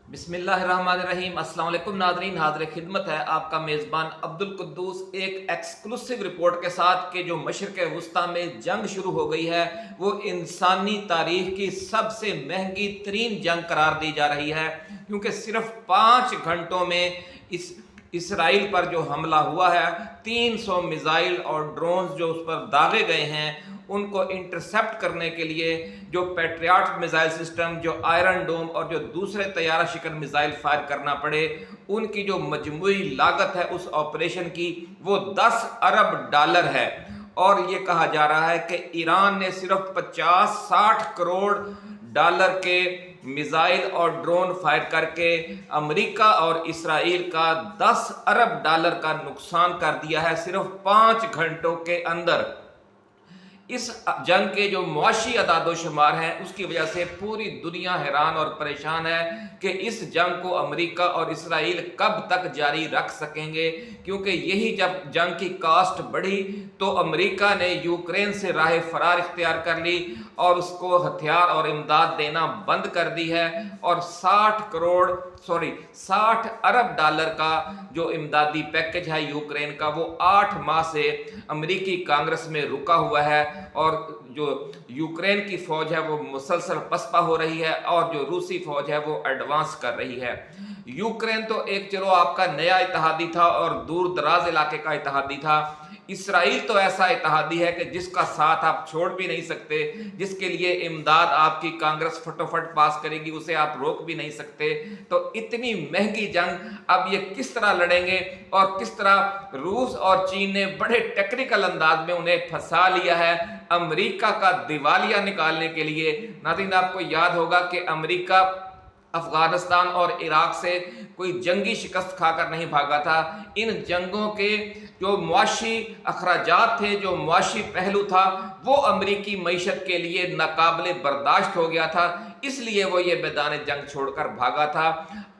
बिस्मिल्लाहिर्रहमानिर्रहीम। अस्सलाम वालेकुम नाज़रीन, हाज़िर खिदमत है आपका मेज़बान अब्दुल कुद्दूस एक एक्सक्लूसिव रिपोर्ट के साथ कि जो मशरिक़ वुस्ता में जंग शुरू हो गई है वो इंसानी तारीख़ की सबसे महंगी तरीन जंग करार दी जा रही है, क्योंकि सिर्फ 5 घंटों में इसराइल पर जो हमला हुआ है, 300 मिज़ाइल और ड्रोन्स जो उस पर दागे गए हैं उनको इंटरसेप्ट करने के लिए जो पैट्रियट मिसाइल सिस्टम, जो आयरन डोम और जो दूसरे तैयारा शिकन मिसाइल फायर करना पड़े, उनकी जो मजमूई लागत है उस ऑपरेशन की वो 10 अरब डॉलर है। और ये कहा जा रहा है कि ईरान ने सिर्फ 50-60 करोड़ डॉलर के मिसाइल और ड्रोन फायर करके अमेरिका और इसराइल का 10 अरब डॉलर का नुकसान कर दिया है सिर्फ 5 घंटों के अंदर। इस जंग के जो मुआशी अदादोशुमार हैं उसकी वजह से पूरी दुनिया हैरान और परेशान है कि इस जंग को अमेरिका और इसराइल कब तक जारी रख सकेंगे, क्योंकि यही जब जंग की कास्ट बढ़ी तो अमेरिका ने यूक्रेन से राह फरार इख्तियार कर ली और उसको हथियार और इमदाद देना बंद कर दी है। और 60 अरब डॉलर का जो इमदादी पैकेज है यूक्रेन का वो 8 माह से अमेरिकी कांग्रेस में रुका हुआ है और जो यूक्रेन की फौज है वो मुसलसल पसपा हो रही है और जो रूसी फौज है वो एडवांस कर रही है। यूक्रेन तो एक चलो आपका नया इत्तेहादी था और दूर दराज इलाके का इत्तेहादी था। इसराइल तो ऐसा इत्तेहादी है कि जिसका साथ आप छोड़ भी नहीं सकते, जिसके लिए इमदाद आपकी कांग्रेस फटोफट पास करेगी उसे आप रोक भी नहीं सकते। तो इतनी महंगी जंग अब ये किस तरह लड़ेंगे और किस तरह रूस और चीन ने बड़े टेक्निकल अंदाज में उन्हें फंसा लिया है अमेरिका का दिवालिया निकालने के लिए। नाज़रीन, आपको याद होगा कि अमेरिका अफगानिस्तान और इराक से कोई जंगी शिकस्त खाकर नहीं भागा था। इन जंगों के जो मुआशी अखराजात थे, जो मुआशी पहलू था, वो अमरीकी मईशत के लिए नाकाबिले बर्दाश्त हो गया था, इसलिए वो ये मैदान जंग छोड़कर भागा था।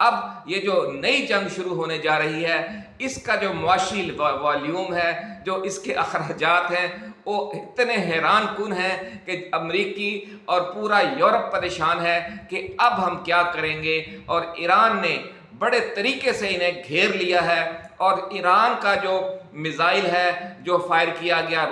अब ये जो नई जंग शुरू होने जा रही है इसका जो मुआशी वॉल्यूम है, जो इसके अखराजात हैं वो इतने हैरान कुन हैं कि अमरीकी और पूरा यूरोप परेशान है कि अब हम क्या करेंगे। और ईरान ने बड़े तरीके से इन्हें घेर लिया है और ईरान का जो मिसाइल है जो फायर किया गया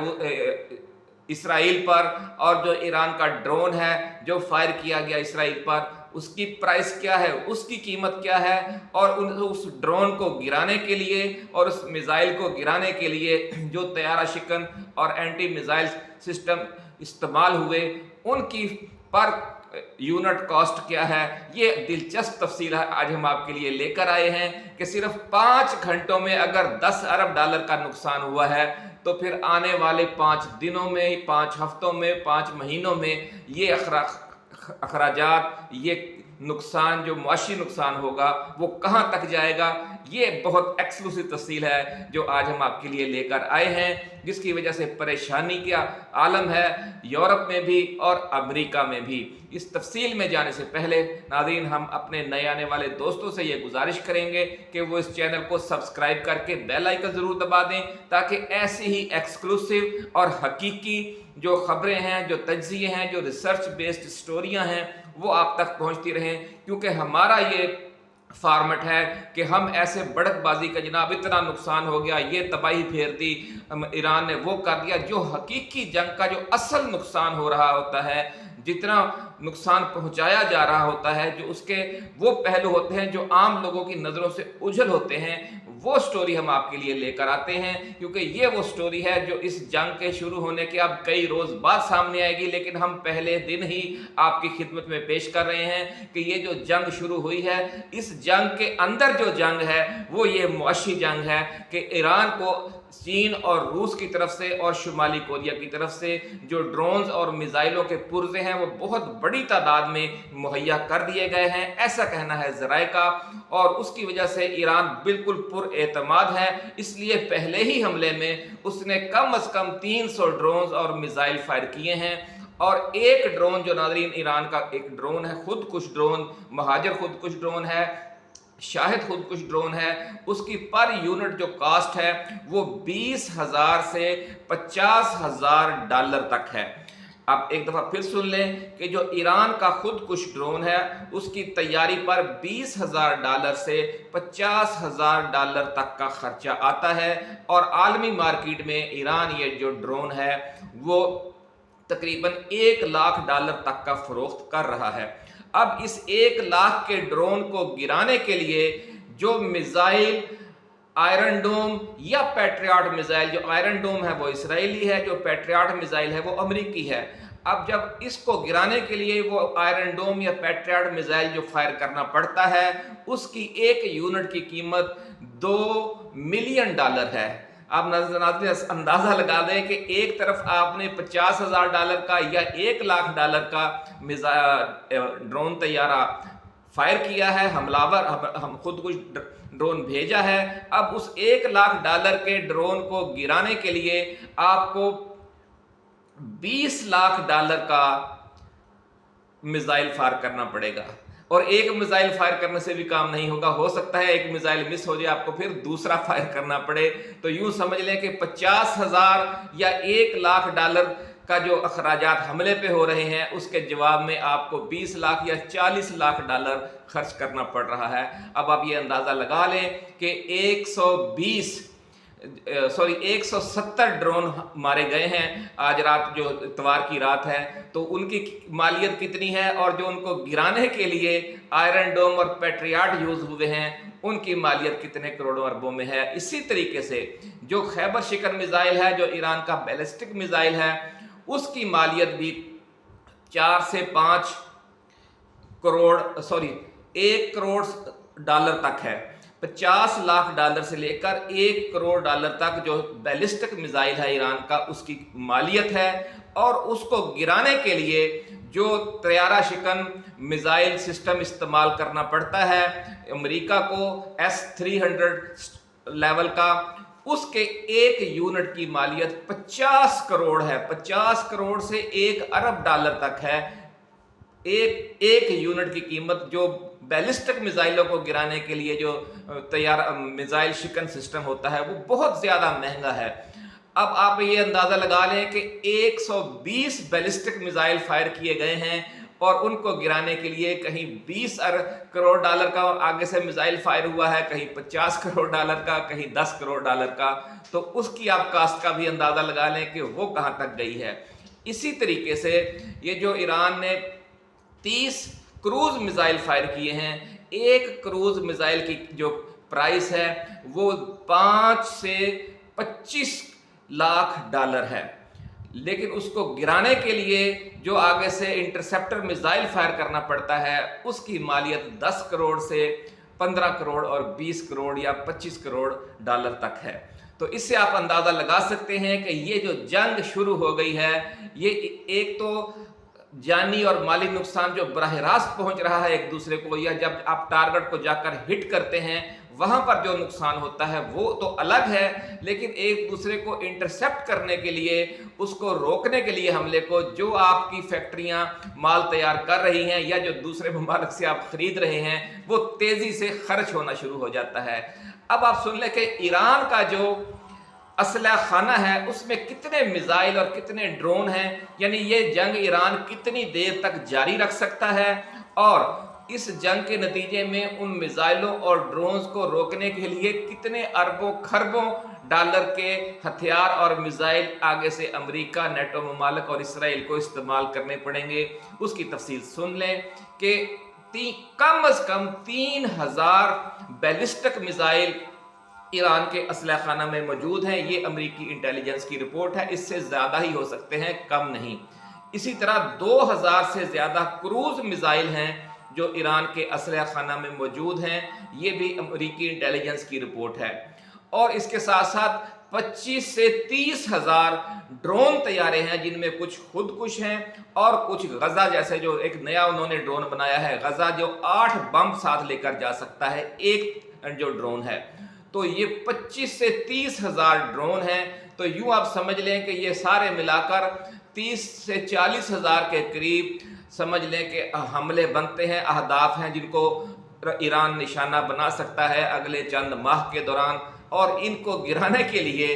इसराइल पर और जो ईरान का ड्रोन है जो फायर किया गया इसराइल पर, उसकी प्राइस क्या है, उसकी कीमत क्या है और उस ड्रोन को गिराने के लिए और उस मिसाइल को गिराने के लिए जो तैयारा शिकन और एंटी मिसाइल सिस्टम इस्तेमाल हुए उनकी पर यूनिट कॉस्ट क्या है, ये दिलचस्प तफसील आज हम आपके लिए लेकर आए हैं कि सिर्फ 5 घंटों में अगर 10 अरब डॉलर का नुकसान हुआ है तो फिर आने वाले 5 दिनों में, 5 हफ्तों में, 5 महीनों में ये अखराजात, ये नुकसान, जो मुआशी नुकसान होगा वो कहाँ तक जाएगा। ये बहुत एक्सक्लूसिव तफसील है जो आज हम आपके लिए लेकर आए हैं, जिसकी वजह से परेशानी का आलम है यूरोप में भी और अमेरिका में भी। इस तफसील में जाने से पहले नाज़रीन, हम अपने नए आने वाले दोस्तों से ये गुजारिश करेंगे कि वो इस चैनल को सब्सक्राइब करके बेल आइकन ज़रूर दबा दें, ताकि ऐसी ही एक्सक्लूसिव और हकीकी जो खबरें हैं, जो तज्ज़िये हैं, जो रिसर्च बेस्ड स्टोरियाँ हैं वो आप तक पहुँचती रहें। क्योंकि हमारा ये फॉर्मेट है कि हम ऐसे बड़कबाजी का, जनाब इतना नुकसान हो गया, ये तबाही फेर दी, ईरान ने वो कर दिया, जो हकीकी जंग का जो असल नुकसान हो रहा होता है, जितना नुकसान पहुंचाया जा रहा होता है, जो उसके वो पहलू होते हैं जो आम लोगों की नज़रों से उजल होते हैं, वो स्टोरी हम आपके लिए लेकर आते हैं। क्योंकि ये वो स्टोरी है जो इस जंग के शुरू होने के अब कई रोज़ बाद सामने आएगी, लेकिन हम पहले दिन ही आपकी खिदमत में पेश कर रहे हैं कि ये जो जंग शुरू हुई है, इस जंग के अंदर जो जंग है वो ये मुआशी जंग है कि ईरान को चीन और रूस की तरफ से और शुमाली कोरिया की तरफ से जो ड्रोन्स और मिसाइलों के पुर्जे हैं वो बहुत बड़ी तादाद में मुहैया कर दिए गए हैं, ऐसा कहना है ज़राए का। और उसकी वजह से ईरान बिल्कुल पुरएतमाद है, इसलिए पहले ही हमले में उसने कम से कम 300 ड्रोन्स और मिसाइल फायर किए हैं। और एक ड्रोन जो नाज़रीन ईरान का एक ड्रोन है, खुदकुश ड्रोन, महाजर खुदकुश ड्रोन है, शाहिद खुदकुश ड्रोन है, उसकी पर यूनिट जो कास्ट है वो 20,000 से 50,000 डॉलर तक है। آپ ایک دفعہ پھر سن لیں کہ جو ایران کا خود کش ڈرون ہے اس کی تیاری پر $20,000 سے $50,000 تک کا خرچہ آتا ہے، اور عالمی مارکیٹ میں ایران یہ جو ڈرون ہے وہ تقریباً $1,00,000 تک کا فروخت کر رہا ہے۔ اب اس 1,00,000 کے ڈرون کو گرانے کے لیے جو میزائل آئرن ڈوم یا پیٹریاٹ میزائل، جو آئرن ڈوم ہے وہ اسرائیلی ہے، جو پیٹریاٹ میزائل ہے وہ امریکی ہے۔ اب جب اس کو گرانے کے لیے وہ آئرن ڈوم یا پیٹریاٹ میزائل جو فائر کرنا پڑتا ہے اس کی ایک یونٹ کی قیمت $2 ملین ہے۔ آپ اندازہ لگا دیں کہ ایک طرف آپ نے $50,000 کا یا $1,00,000 کا ڈرون طیارہ فائر کیا ہے، حملہ ہم خود کچھ ڈرون بھیجا ہے، اب اس $1,00,000 کے ڈرون کو گرانے کے لیے آپ کو $20,00,000 کا میزائل فائر کرنا پڑے گا، اور ایک میزائل فائر کرنے سے بھی کام نہیں ہوگا، ہو سکتا ہے ایک میزائل مس ہو جائے، آپ کو پھر دوسرا فائر کرنا پڑے۔ تو یوں سمجھ لیں کہ 50,000 یا $1,00,000 کا جو اخراجات حملے پہ ہو رہے ہیں اس کے جواب میں آپ کو 20,00,000 یا $40,00,000 خرچ کرنا پڑ رہا ہے۔ اب آپ یہ اندازہ لگا لیں کہ 170 ڈرون مارے گئے ہیں آج رات، جو اتوار کی رات ہے، تو ان کی مالیت کتنی ہے، اور جو ان کو گرانے کے لیے آئرن ڈوم اور پیٹریاٹ یوز ہوئے ہیں ان کی مالیت کتنے کروڑوں اربوں میں ہے۔ اسی طریقے سے جو خیبر شکن میزائل ہے، جو ایران کا بیلسٹک میزائل ہے، اس کی مالیت بھی 4 سے 5 کروڑ $1 کروڑ تک ہے۔ $50,00,000 سے لے کر $1 کروڑ تک جو بیلسٹک میزائل ہے ایران کا، اس کی مالیت ہے، اور اس کو گرانے کے لیے جو طیارہ شکن میزائل سسٹم استعمال کرنا پڑتا ہے امریکہ کو، S-300 لیول کا، اس کے ایک یونٹ کی مالیت 50 کروڑ ہے، 50 کروڑ سے $1 ارب تک ہے۔ ایک یونٹ کی قیمت جو بیلسٹک میزائلوں کو گرانے کے لیے جو طیارہ میزائل شکن سسٹم ہوتا ہے وہ بہت زیادہ مہنگا ہے۔ اب آپ یہ اندازہ لگا لیں کہ 120 بیلسٹک میزائل فائر کیے گئے ہیں، اور ان کو گرانے کے لیے کہیں $20 کروڑ کا آگے سے میزائل فائر ہوا ہے، کہیں $50 کروڑ کا، کہیں $10 کروڑ کا، تو اس کی آپ کاسٹ کا بھی اندازہ لگا لیں کہ وہ کہاں تک گئی ہے۔ اسی طریقے سے یہ جو ایران نے 30 کروز میزائل فائر کیے ہیں، ایک کروز میزائل کی جو پرائس ہے وہ $5 سے $25,00,000 ہے، لیکن اس کو گرانے کے لیے جو آگے سے انٹرسپٹر میزائل فائر کرنا پڑتا ہے اس کی مالیت 10 کروڑ سے 15 کروڑ اور 20 کروڑ یا 25 کروڑ ڈالر تک ہے۔ تو اس سے آپ اندازہ لگا سکتے ہیں کہ یہ جو جنگ شروع ہو گئی ہے، یہ ایک تو جانی اور مالی نقصان جو براہ راست پہنچ رہا ہے ایک دوسرے کو، یا جب آپ ٹارگٹ کو جا کر ہٹ کرتے ہیں وہاں پر جو نقصان ہوتا ہے وہ تو الگ ہے، لیکن ایک دوسرے کو انٹرسپٹ کرنے کے لیے، اس کو روکنے کے لیے حملے کو، جو آپ کی فیکٹریاں مال تیار کر رہی ہیں یا جو دوسرے ممالک سے آپ خرید رہے ہیں وہ تیزی سے خرچ ہونا شروع ہو جاتا ہے۔ اب آپ سن لیں کہ ایران کا جو اسلحہ خانہ ہے اس میں کتنے میزائل اور کتنے ڈرون ہیں، یعنی یہ جنگ ایران کتنی دیر تک جاری رکھ سکتا ہے، اور اس جنگ کے نتیجے میں ان میزائلوں اور ڈرونز کو روکنے کے لیے کتنے اربوں خربوں ڈالر کے ہتھیار اور میزائل آگے سے امریکہ، نیٹو ممالک اور اسرائیل کو استعمال کرنے پڑیں گے۔ اس کی تفصیل سن لیں کہ کم از کم 3,000 بیلسٹک میزائل ایران کے اسلحہ خانہ میں موجود ہیں، یہ امریکی انٹیلیجنس کی رپورٹ ہے، اس سے زیادہ ہی ہو سکتے ہیں، کم نہیں۔ اسی طرح 2,000 سے زیادہ کروز میزائل ہیں جو ایران کے اسلحہ خانہ میں موجود ہیں، یہ بھی امریکی انٹیلیجنس کی رپورٹ ہے۔ اور اس کے ساتھ ساتھ 25 سے 30,000 ڈرون طیارے ہیں، جن میں کچھ خود کش ہیں اور کچھ غزہ جیسے، جو ایک نیا انہوں نے ڈرون بنایا ہے غزہ، جو 8 بم ساتھ لے کر جا سکتا ہے ایک جو ڈرون ہے۔ تو یہ 25 سے 30,000 ڈرون ہیں، تو یوں آپ سمجھ لیں کہ یہ سارے ملا کر 30 سے 40,000 کے قریب سمجھ لیں کہ حملے بنتے ہیں، اہداف ہیں جن کو ایران نشانہ بنا سکتا ہے اگلے چند ماہ کے دوران۔ اور ان کو گرانے کے لیے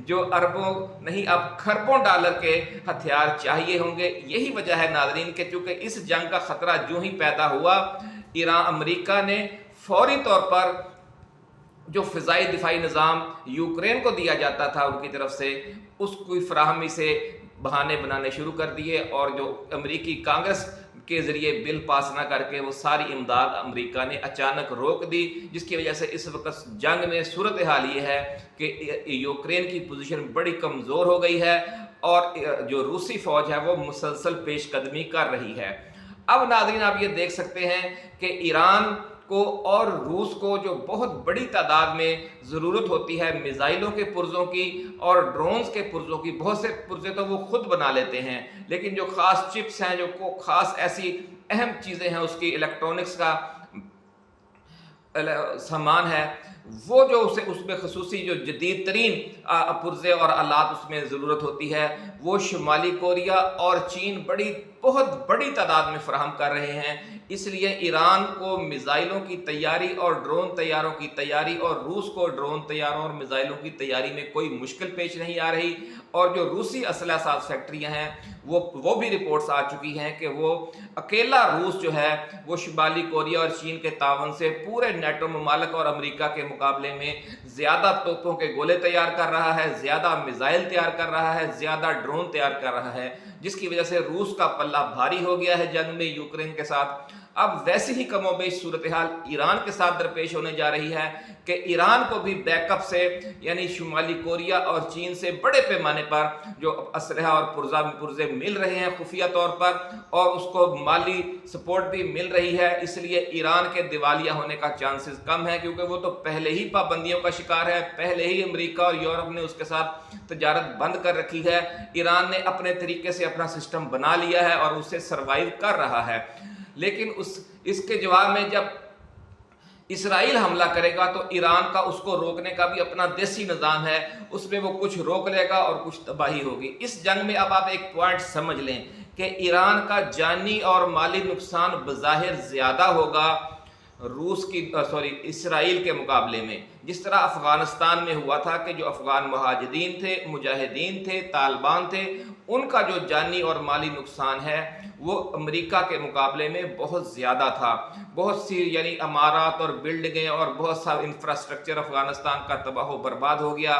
जो अरबों नहीं अब खरबों डॉलर के हथियार चाहिए होंगे। यही वजह है नाज़रीन कि चूँकि इस जंग का ख़तरा जो ही पैदा हुआ, ईरान अमेरिका ने फौरी तौर पर जो फ़िज़ाई दिफाई निज़ाम यूक्रेन को दिया जाता था उनकी तरफ से, उसकी फ़राहमी से बहाने बनाने शुरू कर दिए, और जो अमेरिकी कांग्रेस के ज़रिए बिल पास ना करके वो सारी इमदाद अमेरिका ने अचानक रोक दी, जिसकी वजह से इस वक्त जंग में सूरत हाल ये है कि यूक्रेन की पोजीशन बड़ी कमज़ोर हो गई है और जो रूसी फ़ौज है वो मुसलसल पेशकदमी कर रही है। अब नाज़रीन आप ये देख सकते हैं कि ईरान को और रूस को जो बहुत बड़ी तादाद में ज़रूरत होती है मिज़ाइलों के पुर्ज़ों की और ड्रोन्स के पुर्ज़ों की, बहुत से पुर्ज़े तो वो खुद बना लेते हैं, लेकिन जो ख़ास चिप्स हैं, जो को ख़ास ऐसी अहम चीज़ें हैं, उसकी इलेक्ट्रॉनिक्स का सामान है, वो जो उसे उसमें खसूसी जो जदीद तरीन पुर्ज़े और आलात उसमें ज़रूरत होती है, वो शुमाली कोरिया और चीन बहुत बड़ी तादाद में फ़राहम कर रहे हैं। इसलिए ईरान को मिज़ाइलों की तैयारी और ड्रोन तैयारों की तैयारी, और रूस को ड्रोन तैयारों और मिज़ाइलों की तैयारी में कोई मुश्किल पेश नहीं आ रही। और जो रूसी असलहा साज फैक्ट्रियाँ हैं वो भी रिपोर्ट्स आ चुकी हैं कि वो अकेला रूस जो है वो शुमाली कोरिया और चीन के तावन से पूरे नेटो ममालिक और अमेरिका के मुकाबले में ज़्यादा तोपों के गोले तैयार कर रहा है, ज़्यादा मिज़ाइल तैयार कर रहा है, ज़्यादा ड्रोन तैयार कर रहा है, जिसकी वजह से रूस का पल्ला भारी हो गया है जंग में यूक्रेन के साथ। अब वैसे ही कमोबेश सूरत हाल ईरान के साथ दरपेश होने जा रही है कि ईरान को भी बैकअप से, यानी शुमाली कोरिया और चीन से बड़े पैमाने पर जो असलहा और पुर्जे मिल रहे हैं खुफिया तौर पर, और उसको माली सपोर्ट भी मिल रही है। इसलिए ईरान के दिवालिया होने का चांसेस कम है, क्योंकि वो तो पहले ही पाबंदियों का शिकार है, पहले ही अमेरिका और यूरोप ने उसके साथ तजारत बंद कर रखी है। ईरान ने अपने तरीके से अपना सिस्टम बना लिया है और उससे सर्वाइव कर रहा है। लेकिन इसके जवाब में जब इसराइल हमला करेगा तो ईरान का उसको रोकने का भी अपना देसी निज़ाम है, उसमें वो कुछ रोक लेगा और कुछ तबाही होगी। इस जंग में अब आप एक पॉइंट समझ लें कि ईरान का जानी और माली नुकसान बज़ाहिर ज़्यादा होगा इसराइल के मुकाबले में। जिस तरह अफ़गानिस्तान में हुआ था कि जो अफ़गान मुजाहिदीन थे, तालिबान थे, उनका जो जानी और माली नुकसान है वो अमेरिका के मुकाबले में बहुत ज़्यादा था। बहुत सी यानी इमारत और बिल्डिंगें और बहुत सा इंफ्रास्ट्रक्चर अफ़गानिस्तान का तबाह बर्बाद हो गया,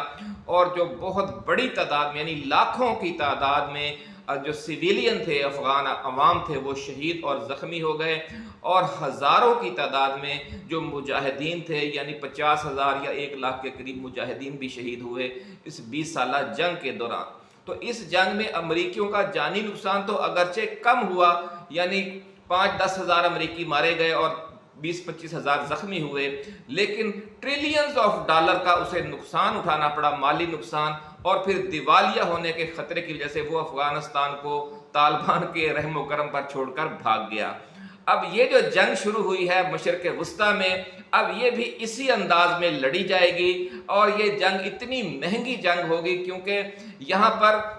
और जो बहुत बड़ी तादाद में यानी लाखों की तादाद में जो सिविलियन थे, अफ़गान अवाम थे, वो शहीद और ज़ख्मी हो गए, और हज़ारों की तादाद में जो मुजाहिदीन थे यानी 50,000 या 1 लाख के करीब मुजाहिदीन भी शहीद हुए इस 20 साला जंग के दौरान। तो इस जंग में अमरीकियों का जानी नुकसान तो अगरचे कम हुआ, यानी 5-10 हज़ार अमरीकी मारे गए और 20-25 हज़ार ज़ख्मी हुए, लेकिन ट्रिलियंस ऑफ डॉलर का उसे नुकसान उठाना पड़ा, माली नुकसान, और फिर दिवालिया होने के ख़तरे की वजह से वो अफ़गानिस्तान को तालिबान के रहम व करम पर छोड़कर भाग गया। अब ये जो जंग शुरू हुई है मशरिक़ वुस्ता में, अब ये भी इसी अंदाज में लड़ी जाएगी, और ये जंग इतनी महंगी जंग होगी क्योंकि यहाँ पर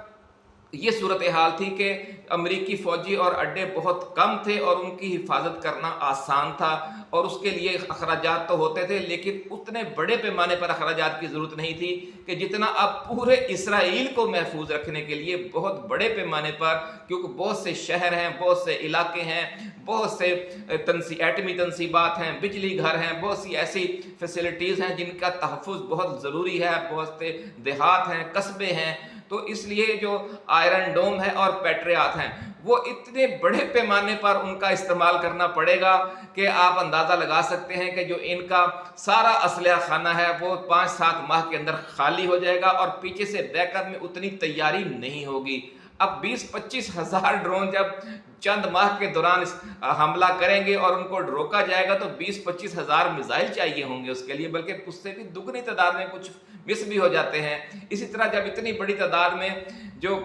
ये सूरत हाल थी कि अमरीकी फ़ौजी और अड्डे बहुत कम थे और उनकी हिफाजत करना आसान था, और उसके लिए अखराजात तो होते थे, लेकिन उतने बड़े पैमाने पर अखराजात की ज़रूरत नहीं थी कि जितना अब पूरे इसराइल को महफूज रखने के लिए बहुत बड़े पैमाने पर, क्योंकि बहुत से शहर हैं, बहुत से इलाके हैं, बहुत से एटमी तनसीबात हैं, बिजली घर हैं, बहुत सी ऐसी फैसिलिटीज़ हैं जिनका तहफ़्फ़ुज़ बहुत ज़रूरी है, बहुत से देहात हैं, कस्बे हैं। तो इसलिए जो आयरन डोम है और पेट्रियाट हैं वो इतने बड़े पैमाने पर उनका इस्तेमाल करना पड़ेगा कि आप अंदाज़ा लगा सकते हैं कि जो इनका सारा असलहा खाना है वो 5-7 माह के अंदर खाली हो जाएगा, और पीछे से बैकअप में उतनी तैयारी नहीं होगी। अब 20-25 हज़ार ड्रोन जब चंद माह के दौरान हमला करेंगे और उनको रोका जाएगा तो 20-25 हज़ार मिसाइल चाहिए होंगे उसके लिए, बल्कि उससे भी दुगनी तादाद में कुछ मिस भी हो जाते हैं। इसी तरह जब इतनी बड़ी तादाद में जो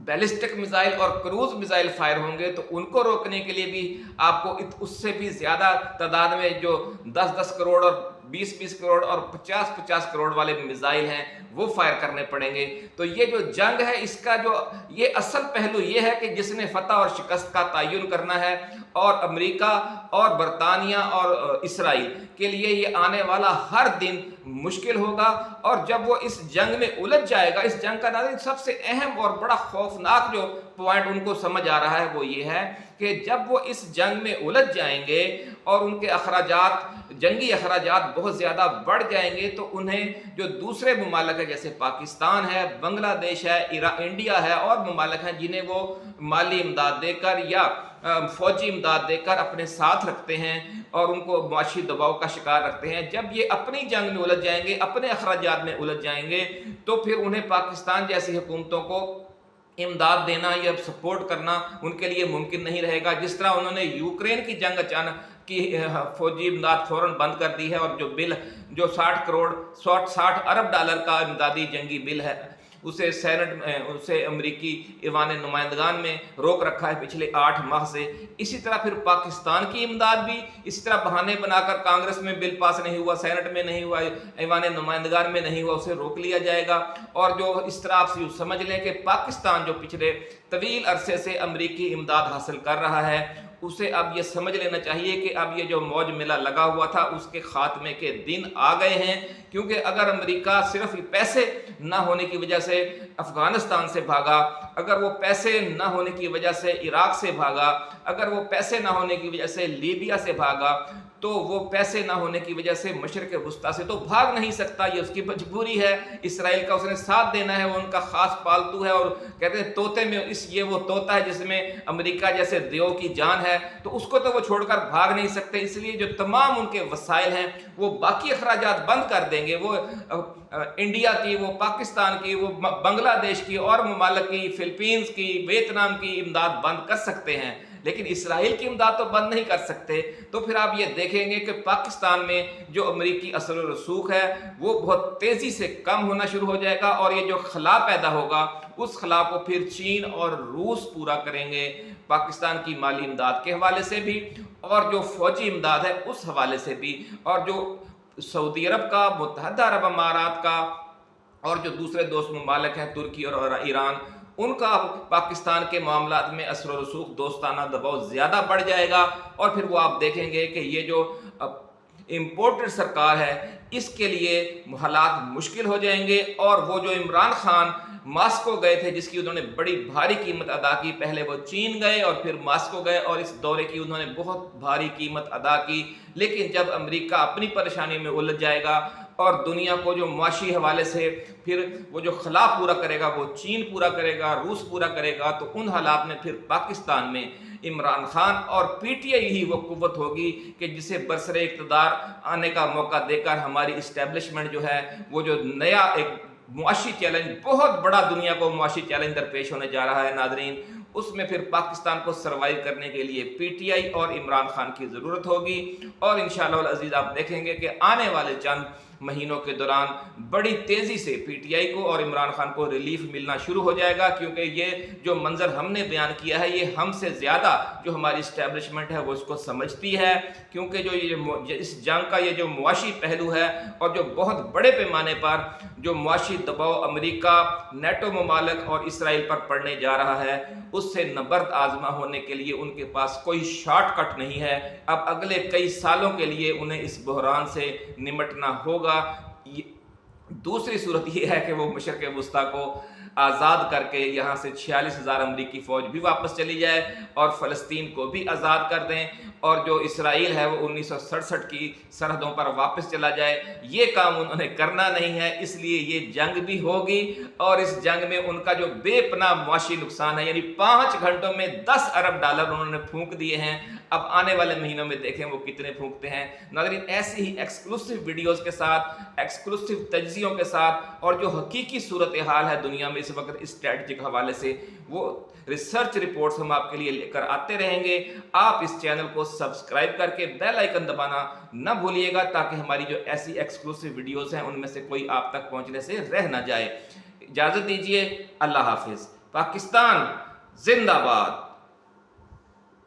बैलिस्टिक मिसाइल और क्रूज मिसाइल फायर होंगे तो उनको रोकने के लिए भी आपको उससे भी ज़्यादा तादाद में जो 10-10 करोड़ और 20-20 करोड़ और 50-50 करोड़ वाले मिसाइल हैं वो फायर करने पड़ेंगे। तो ये जो जंग है इसका जो ये असल पहलू ये है कि जिसने फतह और शिकस्त का तयन करना है, और अमेरिका और बरतानिया और इसराइल के लिए ये आने वाला हर दिन मुश्किल होगा। और जब वो इस जंग में उलझ जाएगा, इस जंग का नाज़रीन सबसे अहम और बड़ा खौफनाक जो पॉइंट उनको समझ आ रहा है वो ये है कि जब वो इस जंग में उलझ जाएंगे और उनके अखराजात, जंगी अखराजात बहुत ज़्यादा बढ़ जाएंगे, तो उन्हें जो दूसरे ममालिक है जैसे पाकिस्तान है, बांग्लादेश है, इंडिया है और ममालिक हैं जिन्हें वो माली इमदाद देकर या फौजी इमदाद देकर अपने साथ रखते हैं और उनको मुआशी दबाव का शिकार रखते हैं, जब ये अपनी जंग में उलझ जाएंगे, अपने अखराजात में उलझ जाएंगे, तो फिर उन्हें पाकिस्तान जैसी हुकूमतों को इमदाद देना या सपोर्ट करना उनके लिए मुमकिन नहीं रहेगा। जिस तरह उन्होंने यूक्रेन की जंग अचानक की फौजी इमदाद फ़ौरन बंद कर दी है, और जो बिल जो 60 अरब डॉलर का इमदादी जंगी बिल है उसे सेनेट में, उसे अमरीकी ईवान नुमाइंदगान में रोक रखा है पिछले 8 माह से। इसी तरह फिर पाकिस्तान की इमदाद भी इसी तरह बहाने बनाकर कांग्रेस में बिल पास नहीं हुआ, सेनेट में नहीं हुआ, ईवान नुमाइंदगान में नहीं हुआ, उसे रोक लिया जाएगा। और जो इस तरह आप समझ लें कि पाकिस्तान जो पिछले तवील अरसे से अमरीकी इमदाद हासिल कर रहा है, उसे अब ये समझ लेना चाहिए कि अब ये जो मौज मेला लगा हुआ था उसके खात्मे के दिन आ गए हैं। क्योंकि अगर अमेरिका सिर्फ पैसे ना होने की वजह से अफ़गानिस्तान से भागा, अगर वो पैसे ना होने की वजह से इराक से भागा, अगर वो पैसे ना होने की वजह से लीबिया से भागा, तो वो पैसे ना होने की वजह से मशरिक़ वुस्ता से तो भाग नहीं सकता, ये उसकी मजबूरी है। इसराइल का उसने साथ देना है, वो उनका ख़ास पालतू है, और कहते हैं तोते में ये वो तोता है जिसमें अमेरिका जैसे देव की जान है, तो उसको तो वो छोड़कर भाग नहीं सकते। इसलिए जो तमाम उनके वसाइल हैं वो बाकी अखराजात बंद कर देंगे, वो इंडिया की, वो पाकिस्तान की, वो बांग्लादेश की और ममालिक की, फिलीपींस की, वियतनाम की इमदाद बंद कर सकते हैं, लेकिन इसराइल की इमदाद तो बंद नहीं कर सकते। तो फिर आप ये देखेंगे कि पाकिस्तान में जो अमरीकी असर व रसूख है वो बहुत तेज़ी से कम होना शुरू हो जाएगा, और ये जो खला पैदा होगा उस खला को फिर चीन और रूस पूरा करेंगे, पाकिस्तान की माली इमदाद के हवाले से भी और जो फौजी इमदाद है उस हवाले से भी, और जो सऊदी अरब का, मुत्तहदा अरब अमारात का और जो दूसरे दोस्त ममालिक हैं तुर्की और ईरान, उनका पाकिस्तान के मामलात में असर व रसूख, दोस्ताना दबाव ज़्यादा बढ़ जाएगा। और फिर वो आप देखेंगे कि ये जो इम्पोर्टेड सरकार है इसके लिए हालात मुश्किल हो जाएंगे। और वो जो इमरान खान मास्को गए थे, जिसकी उन्होंने बड़ी भारी कीमत अदा की, पहले वो चीन गए और फिर मास्को गए और इस दौरे की उन्होंने बहुत भारी कीमत अदा की, लेकिन जब अमेरिका अपनी परेशानी में उलझ जाएगा और दुनिया को जो मुआशी हवाले से फिर वो जो खला पूरा करेगा वो चीन पूरा करेगा, रूस पूरा करेगा, तो उन हालात में फिर पाकिस्तान में इमरान खान और पीटीआई ही वो कुव्वत होगी कि जिसे बरसरे इक़्तिदार आने का मौका देकर हमारी इस्टेब्लिशमेंट जो है वो जो नया एक मुआशी चैलेंज, बहुत बड़ा दुनिया को मुआशी चैलेंज दरपेश होने जा रहा है नाज़रीन, उसमें फिर पाकिस्तान को सर्वाइव करने के लिए पीटीआई और इमरान खान की ज़रूरत होगी। और इंशाअल्लाह अज़ीज़ आप देखेंगे कि आने वाले चंद महीनों के दौरान बड़ी तेज़ी से पीटीआई को और इमरान खान को रिलीफ मिलना शुरू हो जाएगा, क्योंकि ये जो मंजर हमने बयान किया है ये हमसे ज़्यादा जो हमारी इस्टेब्लिशमेंट है वो इसको समझती है। क्योंकि जो ये इस जंग का ये जो मुआशी पहलू है और जो बहुत बड़े पैमाने पर जो मुआशी दबाव अमेरिका, नेटो ममालिक और इसराइल पर पड़ने जा रहा है, उससे नबर्द आजमा होने के लिए उनके पास कोई शॉर्टकट नहीं है। अब अगले कई सालों के लिए उन्हें इस बहरान से निमटना होगा। दूसरी सूरत यह है कि वो मशरिक़ वुस्ता को आज़ाद करके यहाँ से 46,000 अमरीकी फ़ौज भी वापस चली जाए और फ़लस्तीन को भी आज़ाद कर दें, और जो इसराइल है वो 1967 की सरहदों पर वापस चला जाए। ये काम उन्होंने करना नहीं है, इसलिए ये जंग भी होगी और इस जंग में उनका जो बेपनाह मुआशी नुकसान है, यानी 5 घंटों में 10 अरब डॉलर उन्होंने फूंक दिए हैं। अब आने वाले महीनों में देखें वो कितने फूंकते हैं। नाज़रीन, ऐसी ही एक्सक्लूसिव वीडियोस के साथ, एक्सक्लूसिव तज्ज़ियों के साथ और जो हकीकी सूरत हाल है दुनिया में इस वक्त स्ट्रेटजिक हवाले से, वो रिसर्च रिपोर्ट्स हम आपके लिए लेकर आते रहेंगे। आप इस चैनल को सब्सक्राइब करके बेल आइकन दबाना न भूलिएगा, ताकि हमारी जो ऐसी एक्सक्लूसिव वीडियोस हैं उनमें से कोई आप तक पहुंचने से रह ना जाए। इजाज़त दीजिए, अल्लाह हाफिज़। पाकिस्तान जिंदाबाद।